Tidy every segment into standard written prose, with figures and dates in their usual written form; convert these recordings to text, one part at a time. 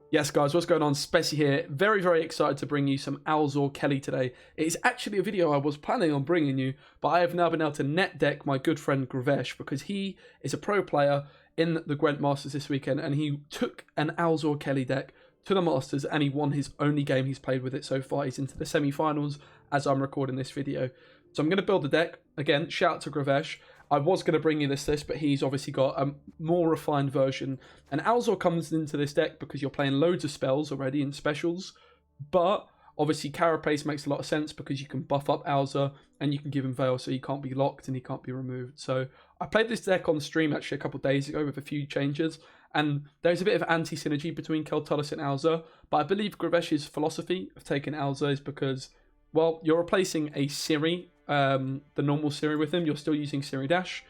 Yes, guys, what's going on? Speci here. Very, very excited to bring you some Alzor Kelly today. It is actually a video I was planning on bringing you, but I have now been able to net deck my good friend Gravesh because he is a pro player in the Gwent Masters this weekend, and he took an Alzor Kelly deck to the Masters and he won his only game he's played with it so far. He's into the semi-finals as I'm recording this video. So I'm going to build the deck. Again, shout out to Gravesh. I was going to bring you this list, but he's obviously got a more refined version. And Alzor comes into this deck because you're playing loads of spells already in specials. But obviously Carapace makes a lot of sense because you can buff up Alzor and you can give him Veil so he can't be locked and he can't be removed. So I played this deck on stream actually a couple of days ago with a few changes. And there's a bit of anti-synergy between Keltulis and Alzor. But I believe Gravesh's philosophy of taking Alzor is because, well, you're replacing a Ciri, the normal Ciri with him. You're still using Ciri Dash.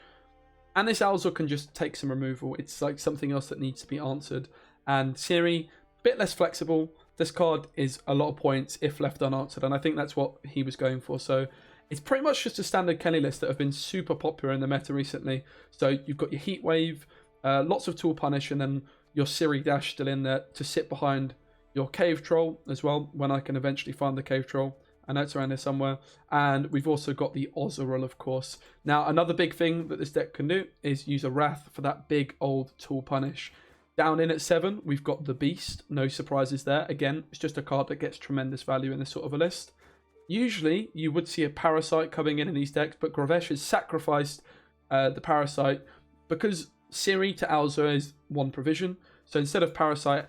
And this Alzor can just take some removal. It's like something else that needs to be answered. And Ciri, a bit less flexible. This card is a lot of points if left unanswered. And I think that's what he was going for. So it's pretty much just a standard Kelly list that have been super popular in the meta recently. So you've got your Heat Wave, lots of Tool Punish, and then your Ciri Dash still in there to sit behind your Cave Troll as well, when I can eventually find the Cave Troll. I know it's around here somewhere. And we've also got the Ozeril, of course. Now, another big thing that this deck can do is use a Wrath for that big old Tool Punish. Down in at 7, we've got the Beast. No surprises there. Again, it's just a card that gets tremendous value in this sort of a list. Usually, you would see a Parasite coming in these decks, but Gravesh has sacrificed the Parasite because Ciri to Alzor is one provision. So instead of Parasite,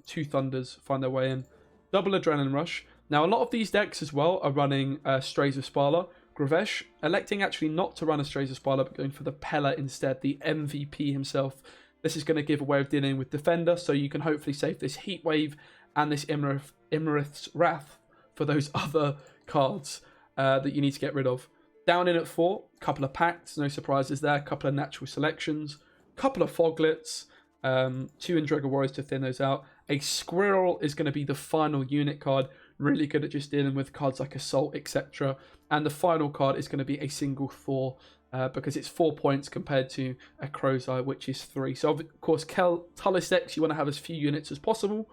2 Thunders find their way in. Double Adrenaline Rush. Now, a lot of these decks as well are running Strays of Spala. Gravesh electing actually not to run a Strays of Spala, but going for the Pella instead, the MVP himself. This is going to give a way of dealing with Defender, so you can hopefully save this Heat Wave and this Imerith's Wrath for those other cards that you need to get rid of. Down in at 4, couple of Pacts, no surprises there, couple of Natural Selections, couple of Foglets, 2 Endrega Warriors to thin those out. A Squirrel is going to be the final unit card, really good at just dealing with cards like Assault, etc. And the final card is going to be a single Thor, because it's 4 points compared to a Crow's Eye, which is 3. So, of course, Keltulis decks, you want to have as few units as possible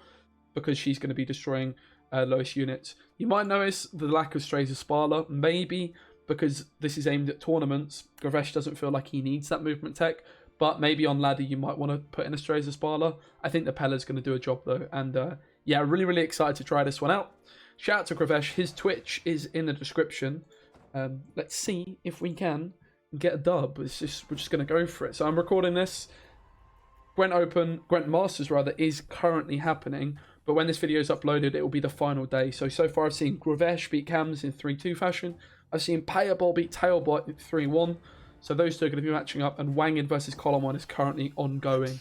because she's going to be destroying lowest units. You might notice the lack of Strays of Spala, maybe because this is aimed at tournaments. Gravesh doesn't feel like he needs that movement tech, but maybe on ladder you might want to put in a Strays of Spala. I think the Pella's going to do a job though, and yeah, really, really excited to try this one out. Shout out to Gravesh. His Twitch is in the description. Let's see if we can get a dub. We're just going to go for it. So I'm recording this. Gwent Masters rather is currently happening, but when this video is uploaded, it will be the final day. So far I've seen Gravesh beat Cams in 3-2 fashion. I've seen Payable beat Tailbot in 3-1. So those two are going to be matching up, and Wanged versus Column is currently ongoing.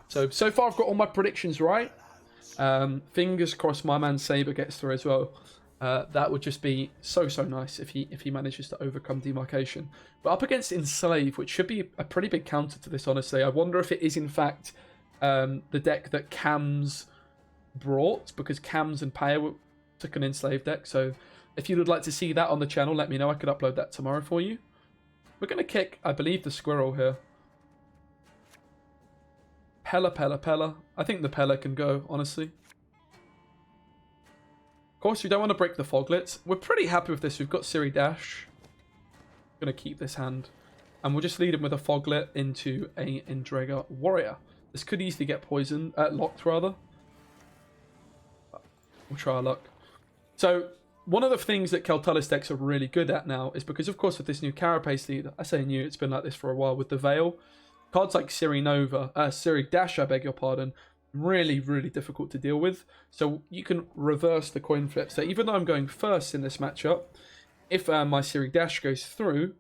So far I've got all my predictions right. Fingers crossed my man Saber gets through as well. That would just be so nice if he manages to overcome Demarcation. But up against Enslave, which should be a pretty big counter to this, honestly. I wonder if it is in fact the deck that Cams brought, because Cams and Paya took an Enslave deck. So if you would like to see that on the channel, let me know. I could upload that tomorrow for you. We're going to kick, I believe, the Squirrel here. Pella. I think the Pella can go, honestly. Of course, we don't want to break the Foglets. We're pretty happy with this. We've got Ciri Dash. Going to keep this hand. And we'll just lead him with a Foglet into a Endrega Warrior. This could easily get poisoned, locked rather. We'll try our luck. So, one of the things that Keltulis decks are really good at now is because, of course, with this new Carapace lead, I say new, it's been like this for a while, with the Veil. Cards like Ciri Dash, I beg your pardon, really, really difficult to deal with. So you can reverse the coin flip. So even though I'm going first in this matchup, if my Ciri Dash goes through,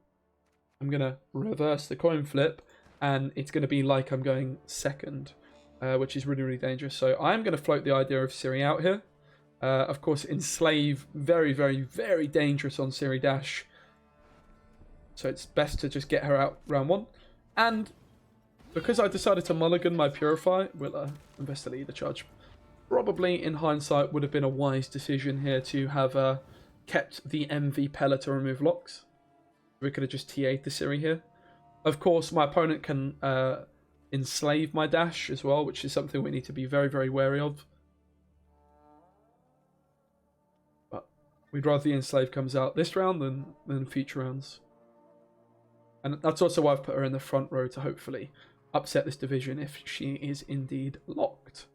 I'm going to reverse the coin flip, and it's going to be like I'm going second, which is really, really dangerous. So I'm going to float the idea of Ciri out here. Of course, Enslave, very, very, very dangerous on Ciri Dash. So it's best to just get her out round 1. And because I decided to mulligan my Purify, we'll investigate the charge. Probably, in hindsight, would have been a wise decision here to have kept the MV Pella to remove locks. We could have just TA'd the Ciri here. Of course, my opponent can enslave my Dash as well, which is something we need to be very, very wary of. We'd rather the Enslave comes out this round than future rounds. And that's also why I've put her in the front row to hopefully upset this division if she is indeed locked.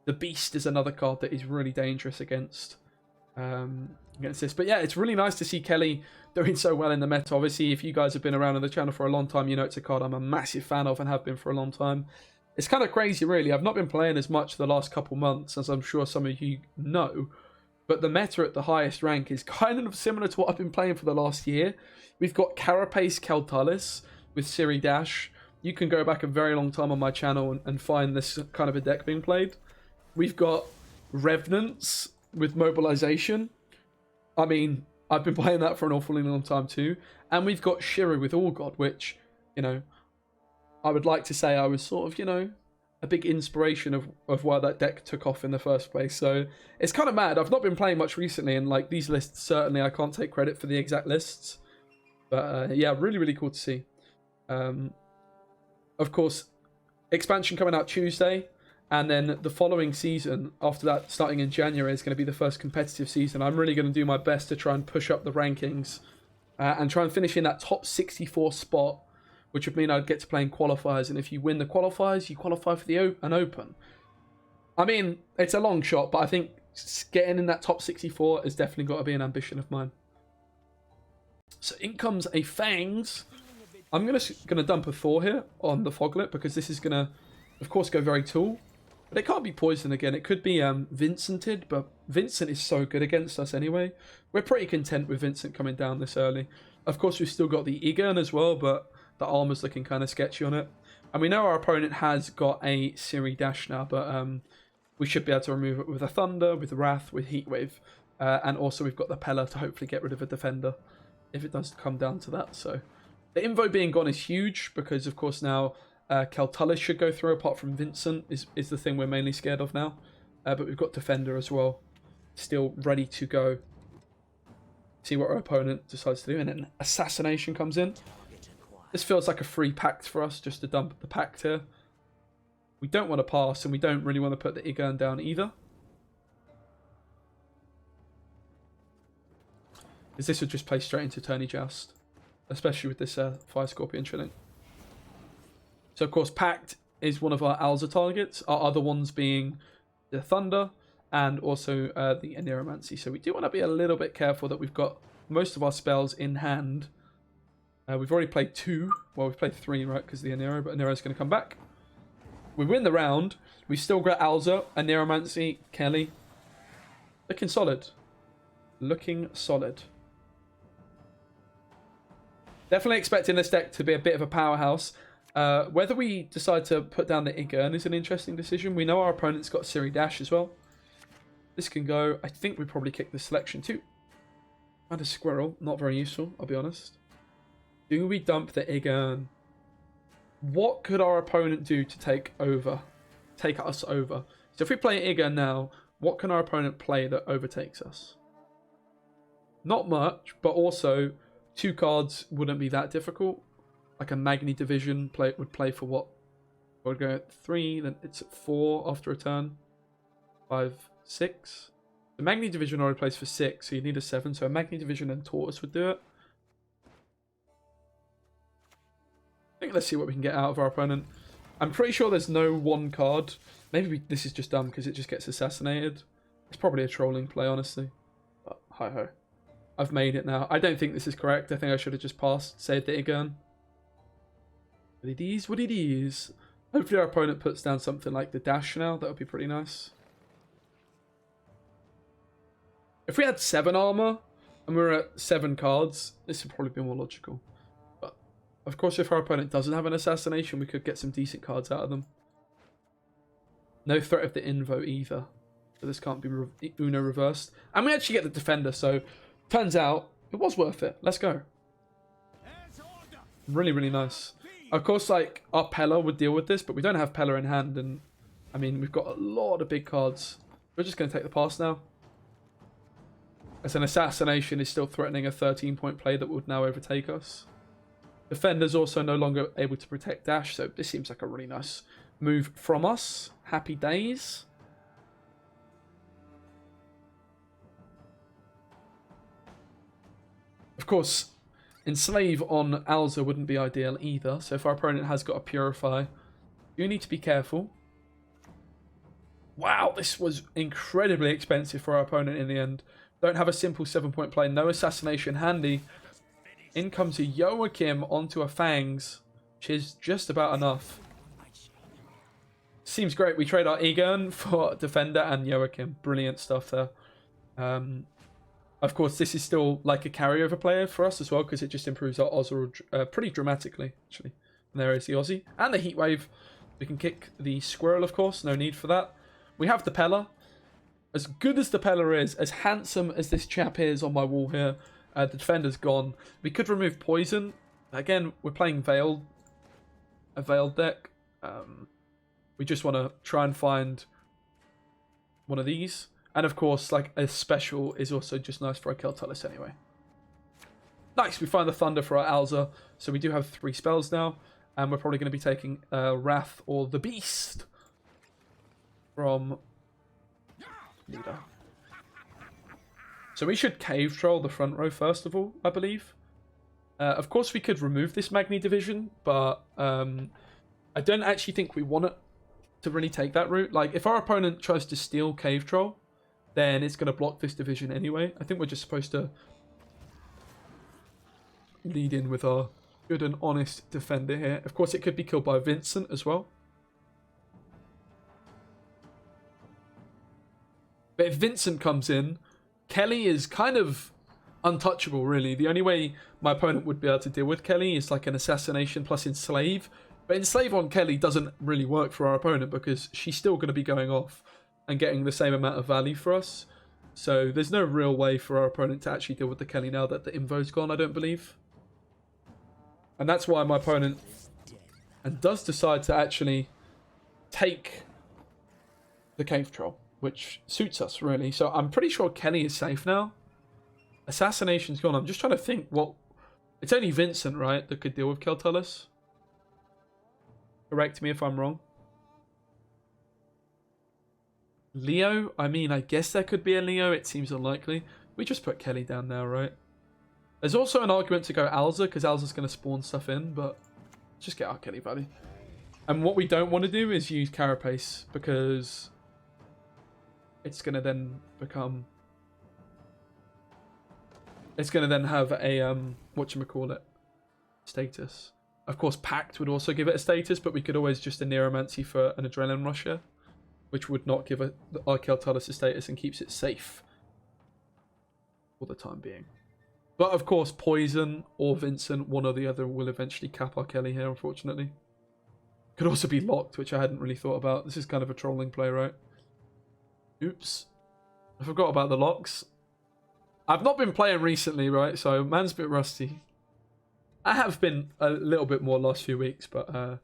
The Beast is another card that is really dangerous against this. But yeah, it's really nice to see Kelly doing so well in the meta. Obviously, if you guys have been around on the channel for a long time, you know it's a card I'm a massive fan of and have been for a long time. It's kind of crazy, really. I've not been playing as much the last couple months, as I'm sure some of you know. But the meta at the highest rank is kind of similar to what I've been playing for the last year. We've got Carapace Keltalis with Ciri Dash. You can go back a very long time on my channel and find this kind of a deck being played. We've got Revenants with Mobilization. I mean, I've been playing that for an awfully long time too. And we've got Shiru with All God, which, you know, I would like to say I was sort of, you know, a big inspiration of why that deck took off in the first place. So it's kind of mad. I've not been playing much recently, and like these lists, certainly I can't take credit for the exact lists. But yeah, really, really cool to see. Of course, expansion coming out Tuesday. And then the following season, after that, starting in January, is going to be the first competitive season. I'm really going to do my best to try and push up the rankings and try and finish in that top 64 spot, which would mean I'd get to play in qualifiers. And if you win the qualifiers, you qualify for an Open. I mean, it's a long shot, but I think getting in that top 64 has definitely got to be an ambition of mine. So in comes a Fangs. I'm going to dump a 4 here on the Foglet because this is going to, of course, go very tall. But it can't be Poison again. It could be Vincented, but Vincent is so good against us anyway. We're pretty content with Vincent coming down this early. Of course, we've still got the Igern as well, but the armor's looking kind of sketchy on it. And we know our opponent has got a Ciri Dash now, but we should be able to remove it with a Thunder, with Wrath, with Heatwave. And also we've got the Pella to hopefully get rid of a Defender, if it does come down to that. So the Invo being gone is huge, because of course now Keltalis should go through, apart from Vincent is the thing we're mainly scared of now. But we've got Defender as well, still ready to go. See what our opponent decides to do, and then Assassination comes in. This feels like a free pact for us, just to dump the pact here. We don't want to pass, and we don't really want to put the Igern down either. Because this would just play straight into Tourney Joust, especially with this Fire Scorpion Trilling. So of course Pact is one of our Alza targets, our other ones being the Thunder and also the Aneromancy. So we do want to be a little bit careful that we've got most of our spells in hand. We've already played 2, well we've played 3, right, because the Anero, but Anero's going to come back. We win the round, we've still got Alza, Aneromancy, Kelly. Looking solid. Looking solid. Definitely expecting this deck to be a bit of a powerhouse. Whether we decide to put down the Igern is an interesting decision. We know our opponent's got Ciri Dash as well. This can go. I think we probably kick the selection too. And a Squirrel. Not very useful, I'll be honest. Do we dump the Igern? What could our opponent do to take us over? So if we play Igern now, what can our opponent play that overtakes us? Not much, but also 2 cards wouldn't be that difficult. Like a Magni Division would play for what? Would go at 3, then it's at 4 after a turn. 5, 6. The Magni Division already plays for 6, so you need a 7. So a Magni Division and Tortoise would do it. I think let's see what we can get out of our opponent. I'm pretty sure there's no 1 card. Maybe this is just dumb because it just gets assassinated. It's probably a trolling play, honestly. But hi-ho. I've made it now. I don't think this is correct. I think I should have just passed, saved the Igern. But it is what it is. Hopefully our opponent puts down something like the Dash now. That would be pretty nice. If we had 7 armor and we were at 7 cards, this would probably be more logical. But of course, if our opponent doesn't have an assassination, we could get some decent cards out of them. No threat of the Invo either. So this can't be Uno reversed. And we actually get the Defender, so turns out it was worth it. Let's go. Really, really nice. Of course, like, our Pella would deal with this, but we don't have Pella in hand, and, I mean, we've got a lot of big cards. We're just going to take the pass now. As an Assassination is still threatening a 13-point play that would now overtake us. Defender's also no longer able to protect Dash, so this seems like a really nice move from us. Happy days. course, Enslave on Alza wouldn't be ideal either. So if our opponent has got a Purify, you need to be careful. Wow, this was incredibly expensive for our opponent in the end. Don't have a simple 7-point play. No Assassination handy. In comes a Joachim onto a Fangs, which is just about enough. Seems great. We trade our Egon for Defender and Joachim. Brilliant stuff there. Of course, this is still like a carryover player for us as well, because it just improves our Ozil pretty dramatically, actually. And there is the Aussie. And the Heatwave. We can kick the Squirrel, of course. No need for that. We have the Pella. As good as the Pella is, as handsome as this chap is on my wall here, the Defender's gone. We could remove Poison. Again, we're playing Veiled. A Veiled deck. We just want to try and find one of these. And of course, like a special is also just nice for our Keltalis anyway. Nice, we find the Thunder for our Alza. So we do have 3 spells now. And we're probably going to be taking Wrath or the Beast from Leader. So we should Cave Troll the front row first of all, I believe. Of course, we could remove this Magni Division, but I don't actually think we want it to really take that route. Like, if our opponent tries to steal Cave Troll, then it's going to block this division anyway. I think we're just supposed to lead in with our good and honest defender here. Of course, it could be killed by Vincent as well. But if Vincent comes in, Kelly is kind of untouchable, really. The only way my opponent would be able to deal with Kelly is like an Assassination plus Enslave. But Enslave on Kelly doesn't really work for our opponent because she's still going to be going off and getting the same amount of value for us. So there's no real way for our opponent to actually deal with the Kelly now that the invo's gone, I don't believe. And that's why my opponent does decide to actually take the Cave Troll, which suits us, really. So I'm pretty sure Kelly is safe now. Assassination's gone. I'm just trying to think what... It's only Vincent, right, that could deal with Keltalis. Correct me if I'm wrong. Leo? I mean, I guess there could be a Leo. It seems unlikely. We just put Kelly down now, right? There's also an argument to go Alza, because Alza's going to spawn stuff in, but let's just get our Kelly value. And what we don't want to do is use Carapace, because it's going to then become... It's going to then have a, whatchamacallit, status. Of course, Pact would also give it a status, but we could always just a Neuromancy for an Adrenaline Rusher, which would not give our Keltalis a status and keeps it safe for the time being. But of course, Poison or Vincent, one or the other, will eventually cap our Kelly here, unfortunately. Could also be locked, which I hadn't really thought about. This is kind of a trolling play, right? Oops. I forgot about the locks. I've not been playing recently, right? So, man's a bit rusty. I have been a little bit more last few weeks, but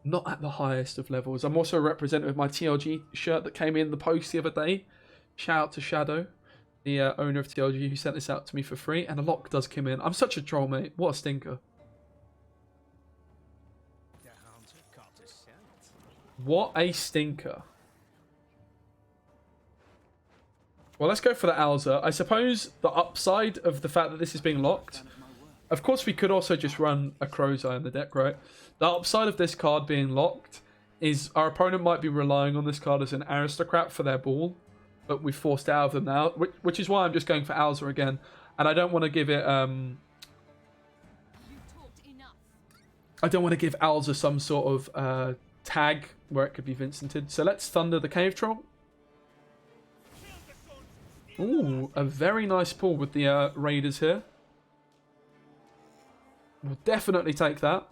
not at the highest of levels. I'm also represented with my TLG shirt that came in the post the other day. Shout out to Shadow, the owner of TLG, who sent this out to me for free. And a lock does come in. I'm such a troll, mate. What a stinker. What a stinker. Well, let's go for the Alza. I suppose the upside of the fact that this is being locked... Of course, we could also just run a Crow's Eye in the deck, right? The upside of this card being locked is our opponent might be relying on this card as an Aristocrat for their ball, but we've forced it out of them now, which is why I'm just going for Alza again. And I don't want to give it... I don't want to give Alza some sort of tag where it could be Vincented. So let's Thunder the Cave Troll. Ooh, a very nice pull with the Raiders here. We'll definitely take that.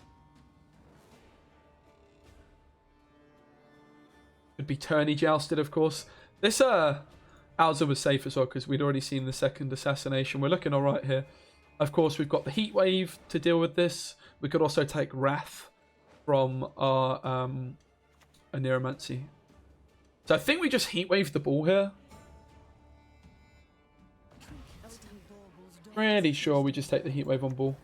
Could be Tourney Jousted, of course. This Alza was safe as well because we'd already seen the second Assassination. We're looking alright here. Of course, we've got the Heat Wave to deal with this. We could also take Wrath from our Neuromancy. So I think we just Heat Wave the ball here. Pretty sure we just take the Heat Wave on ball.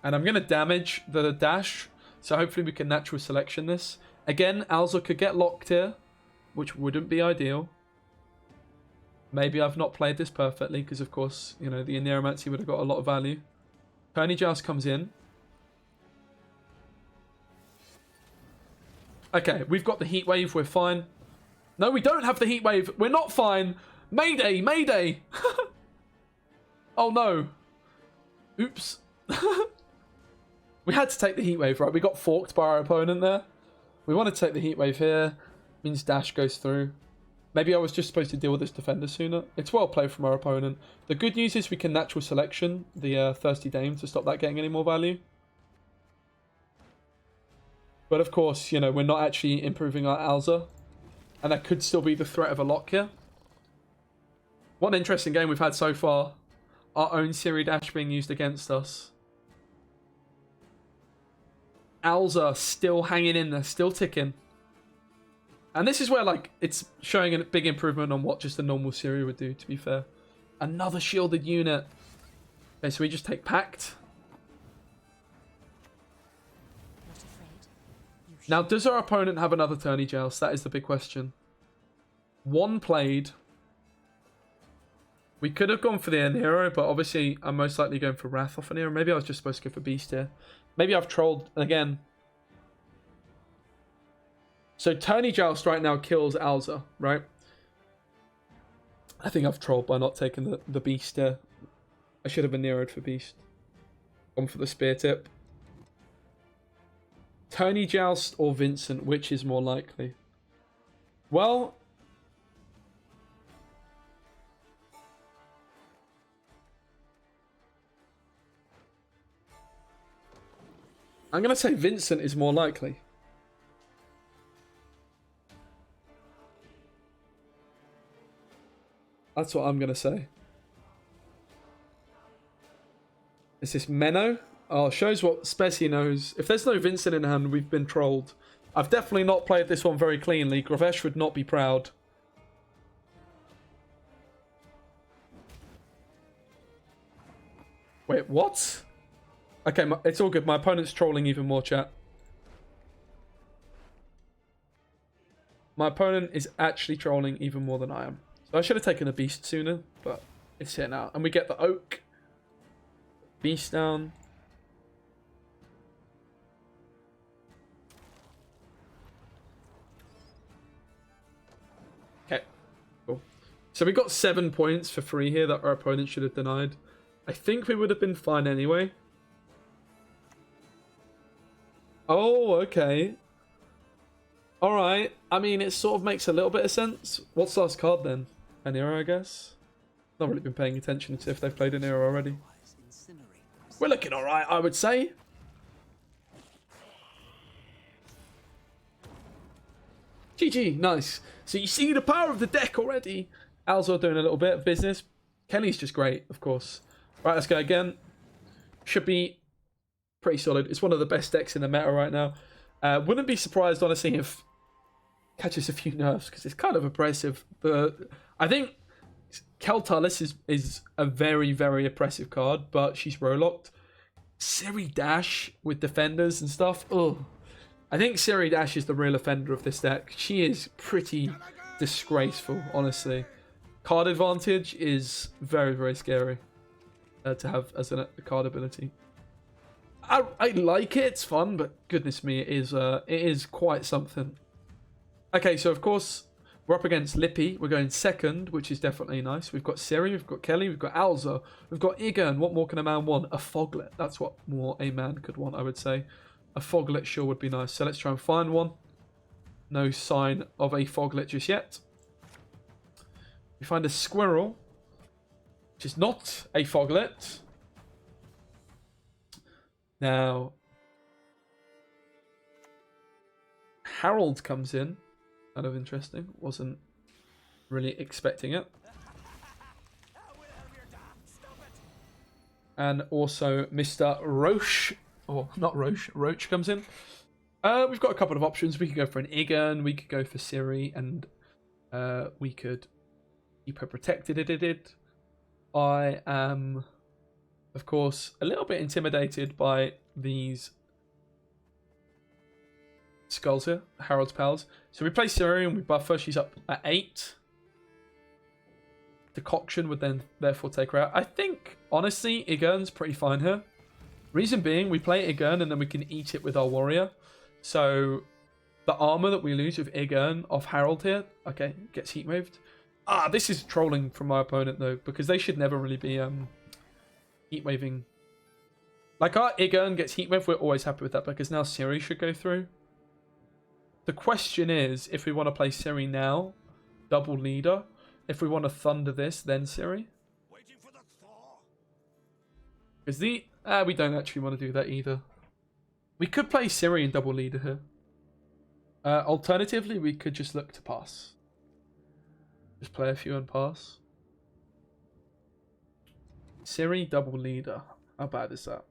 And I'm going to damage the dash. So hopefully we can natural selection this. Again, Alza could get locked here. which wouldn't be ideal. Maybe I've not played this perfectly, because of course, you know, the Neuromancy would have got a lot of value. Tourney Joust comes in. Okay, we've got the Heat Wave, we're fine. No, we don't have the Heat Wave, we're not fine. Mayday, mayday. Oh no. Oops. We had to take the Heat Wave, right? We got forked by our opponent there. We want to take the Heat Wave here. Means dash goes through. Maybe I was just supposed to deal with this defender sooner. It's well played from our opponent. The good news is we can natural selection the Thirsty Dame to stop that getting any more value. But of course, you know, we're not actually improving our Alza. And that could still be the threat of a lock here. One interesting game we've had so far. Our own Siri Dash being used against us. Alza still hanging in there, still ticking. And this is where, like, it's showing a big improvement on what just a normal Siri would do, to be fair. Another shielded unit. Okay, so we just take Pact. Now, does our opponent have another Tourney Joust? That is the big question. One played. We could have gone for the Nero, but obviously I'm most likely going for Wrath off an Nero. Maybe I was just supposed to go for Beast here. Maybe I've trolled again. So Tourney Joust right now kills Alza, right? I think I've trolled by not taking the Beast here. I should have been Nero'd for Beast. Gone for the Spear Tip. Tourney Joust or Vincent, which is more likely? Well, I'm going to say Vincent is more likely. That's what I'm going to say. Is this Menno? Oh, shows what Specie knows. If there's no Vincent in hand, we've been trolled. I've definitely not played this one very cleanly. Gravesh would not be proud. Wait, what? Okay, it's all good. My opponent's trolling even more, chat. My opponent is actually trolling even more than I am. So I should have taken a Beast sooner, but it's here now. And we get the Oak. Beast down. Okay, cool. So we got 7 points for free here that our opponent should have denied. I think we would have been fine anyway. Oh, okay. Alright. I mean, it sort of makes a little bit of sense. What's the last card then? An Nero, I guess? Not really been paying attention to if they've played an Nero already. We're looking alright, I would say. GG, nice. So you see the power of the deck already. Alza doing a little bit of business. Kelly's just great, of course. Right, let's go again. Should be pretty solid. It's one of the best decks in the meta right now. Wouldn't be surprised, honestly, if catches a few nerfs, because it's kind of oppressive. But I think Keltalis is a very, very oppressive card, but she's row-locked. Siri Dash with defenders and stuff. Oh, I think Siri Dash is the real offender of this deck. She is pretty disgraceful, honestly. Card advantage is very, very scary to have as a card ability. I like it, it's fun, but goodness me, it is quite something. Okay, so of course, we're up against Lippy. We're going second, which is definitely nice. We've got Siri, we've got Kelly, we've got Alza, we've got Egan. What more can a man want? A Foglet. That's what more a man could want, I would say. A Foglet sure would be nice. So let's try and find one. No sign of a Foglet just yet. We find a Squirrel, which is not a Foglet. Now, Harold comes in. Kind of interesting. Wasn't really expecting it. And also Mr. Roche, or not Roche, Roach comes in. We've got a couple of options. We could go for an Igan, we could go for Siri, and we could keep her protected. I am, of course, a little bit intimidated by these skulls here, Harold's Pals. So we play Ciri and we buff her. She's up at 8. Decoction would then therefore take her out. I think, honestly, Igern's pretty fine here. Reason being, we play Igern and then we can eat it with our warrior. So the armor that we lose with Igern off Harold here, okay, gets heat waved. Ah, this is trolling from my opponent though, because they should never really be heat waving. Like our Igern gets heat wave, we're always happy with that because now Ciri should go through. The question is, if we want to play Ciri now, double leader. If we want to thunder this, then Ciri. Because we don't actually want to do that either. We could play Ciri and double leader here. Alternatively, we could just look to pass. Just play a few and pass. Ciri, double leader. How bad is that?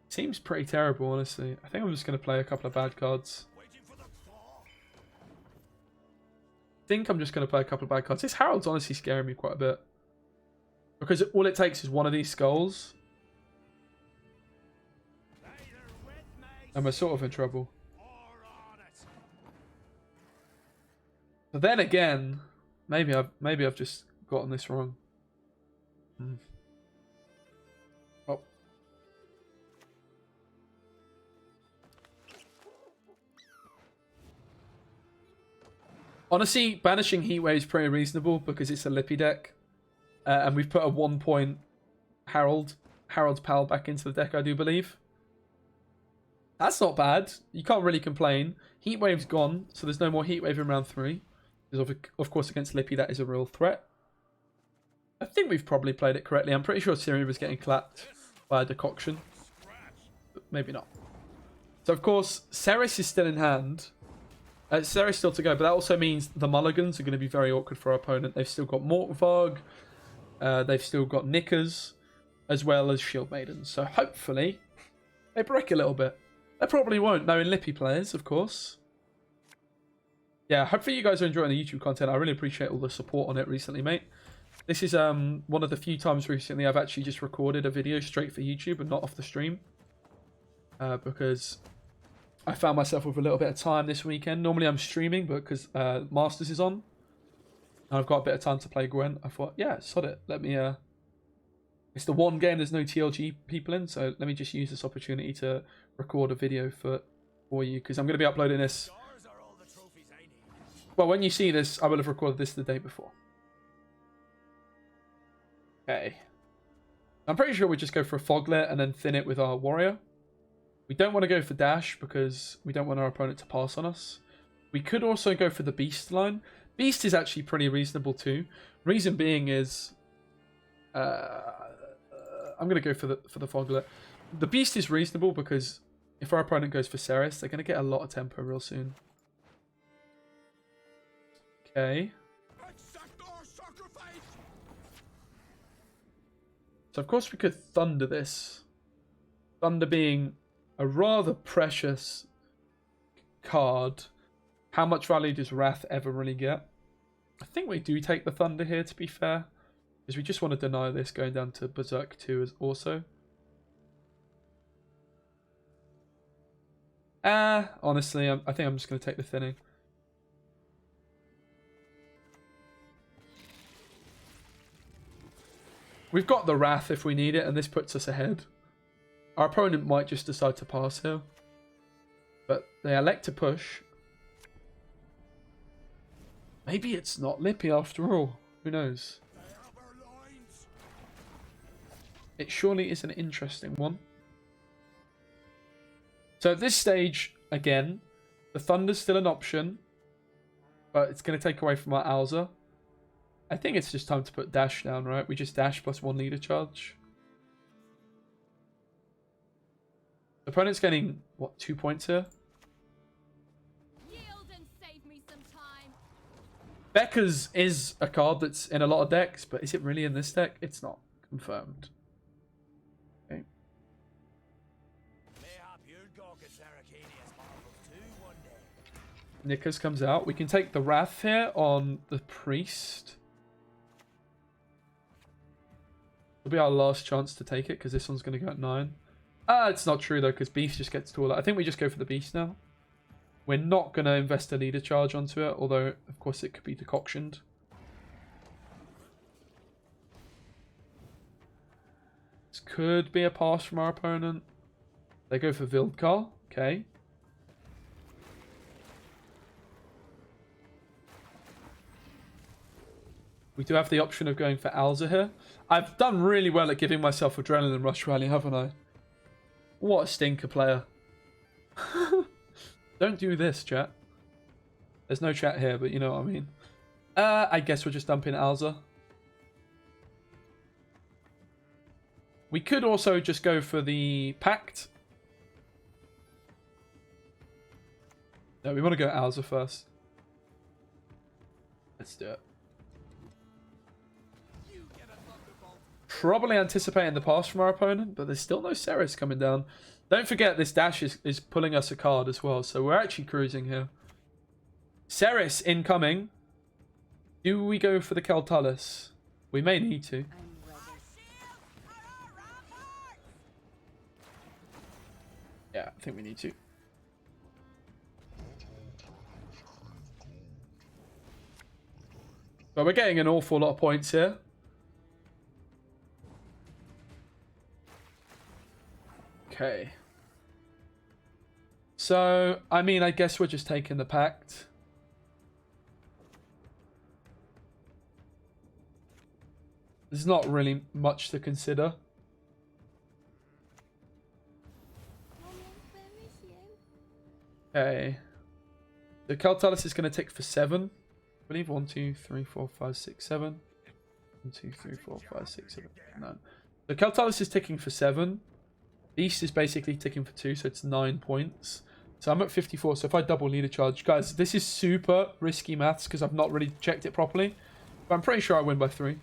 Seems pretty terrible, honestly. I think I'm just going to play a couple of bad cards. This Harold's honestly scaring me quite a bit. Because all it takes is one of these skulls. And we're sort of in trouble. But then again, maybe I've just gotten this wrong. Oh. Honestly, banishing Heatwave is pretty reasonable because it's a Lippy deck. And we've put a 1-point Harold's Pal back into the deck, I do believe. That's not bad. You can't really complain. Heatwave's gone, so there's no more Heatwave in round 3. Because of course against Lippy that is a real threat. I think we've probably played it correctly. I'm pretty sure Ciri was getting clapped by a decoction. But maybe not. So of course, Ceres is still in hand. Ceres still to go, but that also means the mulligans are going to be very awkward for our opponent. They've still got Mortvarg. They've still got Knickers, as well as Shield Maidens. So hopefully, they break a little bit. They probably won't, knowing Lippy players, of course. Yeah, hopefully you guys are enjoying the YouTube content. I really appreciate all the support on it recently, mate. This is one of the few times recently I've actually just recorded a video straight for YouTube and not off the stream. Because I found myself with a little bit of time this weekend. Normally I'm streaming, but because Masters is on, and I've got a bit of time to play Gwent, I thought, yeah, sod it. Let me... It's the one game there's no TLG people in, so let me just use this opportunity to record a video for you, because I'm going to be uploading this... Well, when you see this, I will have recorded this the day before. Okay. I'm pretty sure we just go for a Foglet and then thin it with our warrior. We don't want to go for dash because we don't want our opponent to pass on us. We could also go for the beast line. Beast is actually pretty reasonable too. Reason being is... I'm going to go for the Foglet. The beast is reasonable because if our opponent goes for Ceres, they're going to get a lot of tempo real soon. Okay. So of course we could Thunder this. Thunder being a rather precious card. How much value does Wrath ever really get? I think we do take the Thunder here, to be fair. Because we just want to deny this going down to Berserk 2 as also. Honestly, I think I'm just going to take the thinning. We've got the Wrath if we need it, and this puts us ahead. Our opponent might just decide to pass here. But they elect to push. Maybe it's not Lippy after all. Who knows? It surely is an interesting one. So at this stage, again, the Thunder's still an option. But it's going to take away from our Alza. I think it's just time to put dash down, right? We just dash plus 1 leader charge. The opponent's getting, what, 2 points here? Yield and save me some time. Becca's is a card that's in a lot of decks, but is it really in this deck? It's not confirmed. Okay. Knickers comes out. We can take the Wrath here on the Priest. It'll be our last chance to take it because this one's going to go at 9. It's not true though because Beast just gets taller. I think we just go for the Beast now. We're not going to invest a leader charge onto it, although of course it could be decoctioned. This could be a pass from our opponent. They go for Wildcar. Okay. We do have the option of going for Alza here. I've done really well at giving myself Adrenaline Rush Rally, haven't I? What a stinker player. Don't do this, chat. There's no chat here, but you know what I mean. I guess we're just dumping Alza. We could also just go for the Pact. No, we want to go Alza first. Let's do it. Probably anticipating the pass from our opponent, but there's still no Ceres coming down. Don't forget this dash is pulling us a card as well, so we're actually cruising here. Ceres incoming. Do we go for the Keltalis? We may need to. Yeah, I think we need to. But we're getting an awful lot of points here. Okay. So, I mean, I guess we're just taking the Pact. There's not really much to consider. Okay. The Keltalis is going to tick for 7. I believe 1, 2, 3, 4, 5, 6, 7. 1, 2, 3, 4, 5, 6, 7, 9. The Keltalis is ticking for 7. Beast is basically ticking for 2, so it's 9 points. So I'm at 54, so if I double leader charge... Guys, this is super risky maths because I've not really checked it properly. But I'm pretty sure I win by 3.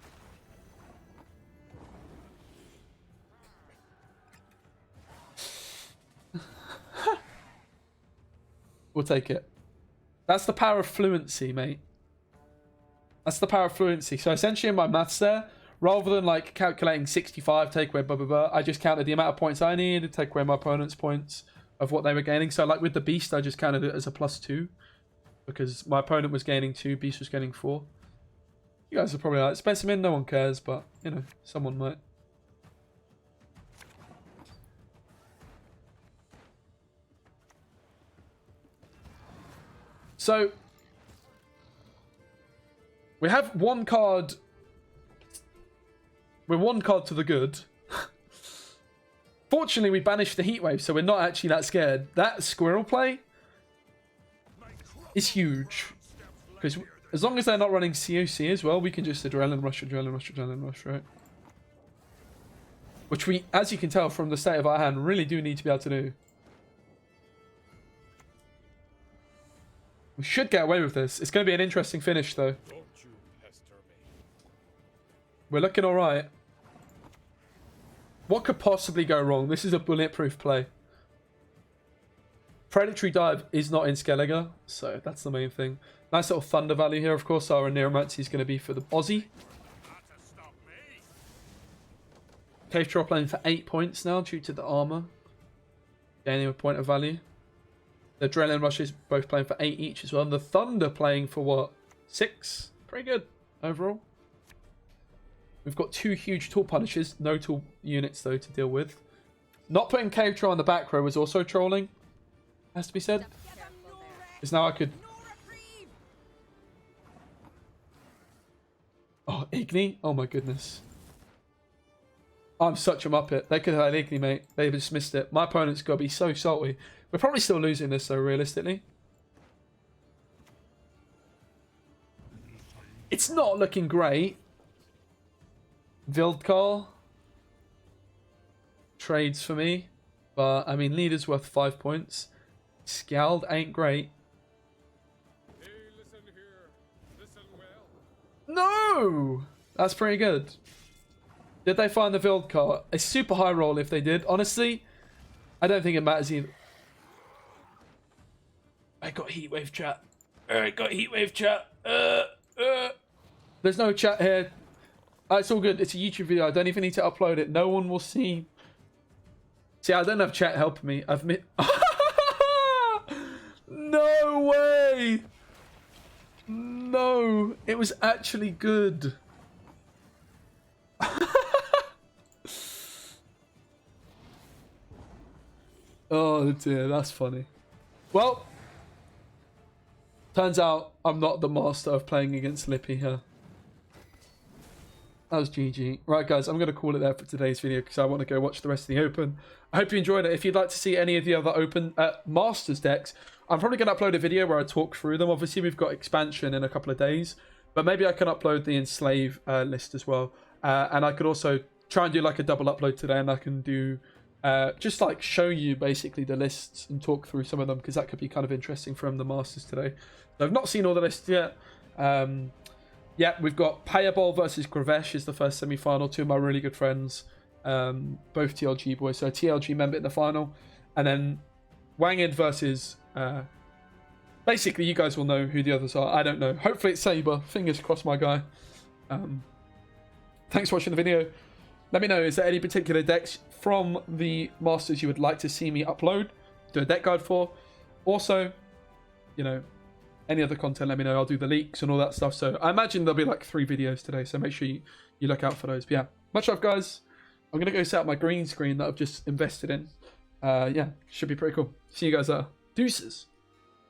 We'll take it. That's the power of fluency, mate. That's the power of fluency. So essentially in my maths there, rather than like calculating 65, take away blah, blah, blah, I just counted the amount of points I needed, take away my opponent's points of what they were gaining. So like with the Beast, I just counted it as a +2 because my opponent was gaining 2, Beast was gaining 4. You guys are probably like, Specimen, no one cares, but you know, someone might. So, we have one card. We're one card to the good. Fortunately, we banished the Heatwave, so we're not actually that scared. That Squirrel play is huge. Because as long as they're not running COC as well, we can just Adrenaline Rush, right? Which we, as you can tell from the state of our hand, really do need to be able to do. We should get away with this. It's going to be an interesting finish, though. We're looking alright. What could possibly go wrong? This is a bulletproof play. Predatory Dive is not in Skellige, so that's the main thing. Nice little Thunder value here, of course. Our Neuromancy is going to be for the Aussie. Cave Troll playing for 8 points now due to the armor. Gaining a point of value. The Adrenaline Rushes both playing for 8 each as well. And the Thunder playing for what? 6? Pretty good overall. We've got 2 huge tool punishes. No tool units though to deal with. Not putting Cave Troll on the back row was also trolling. Has to be said. Because now I could... Oh, Igni? Oh my goodness. I'm such a muppet. They could have had Igni, mate. They just missed it. My opponent's got to be so salty. We're probably still losing this, though, realistically. It's not looking great. Wildcar trades for me. But, I mean, leader's worth 5 points. Scald ain't great. Hey, listen here. Listen well. No! That's pretty good. Did they find the Wildcar? A super high roll if they did. Honestly, I don't think it matters either. I got Heatwave chat. I got Heatwave chat. There's no chat here. It's all good. It's a YouTube video. I don't even need to upload it. No one will see. See, I don't have chat helping me. I've No way! No, it was actually good. Oh dear, that's funny. Well, turns out I'm not the master of playing against Lippy here. That was GG. Right, guys, I'm going to call it there for today's video because I want to go watch the rest of the Open. I hope you enjoyed it. If you'd like to see any of the other Open Masters decks, I'm probably going to upload a video where I talk through them. Obviously, we've got expansion in a couple of days, but maybe I can upload the Enslave list as well. And I could also try and do like a double upload today, and I can do just like show you basically the lists and talk through some of them because that could be kind of interesting from the Masters today. So I've not seen all the lists yet. Yeah, we've got Payable versus Gravesh is the first semi-final. Two of my really good friends, both TLG boys. So TLG member in the final. And then Wanged versus... basically, you guys will know who the others are. I don't know. Hopefully it's Saber. Fingers crossed, my guy. Thanks for watching the video. Let me know, is there any particular decks from the Masters you would like to see me upload? Do a deck guide for? Also, you know... any other content, let me know. I'll do the leaks and all that stuff. So I imagine there'll be like 3 videos today. So make sure you look out for those. But yeah, much love, guys. I'm going to go set up my green screen that I've just invested in. Yeah, should be pretty cool. See you guys later. Deuces.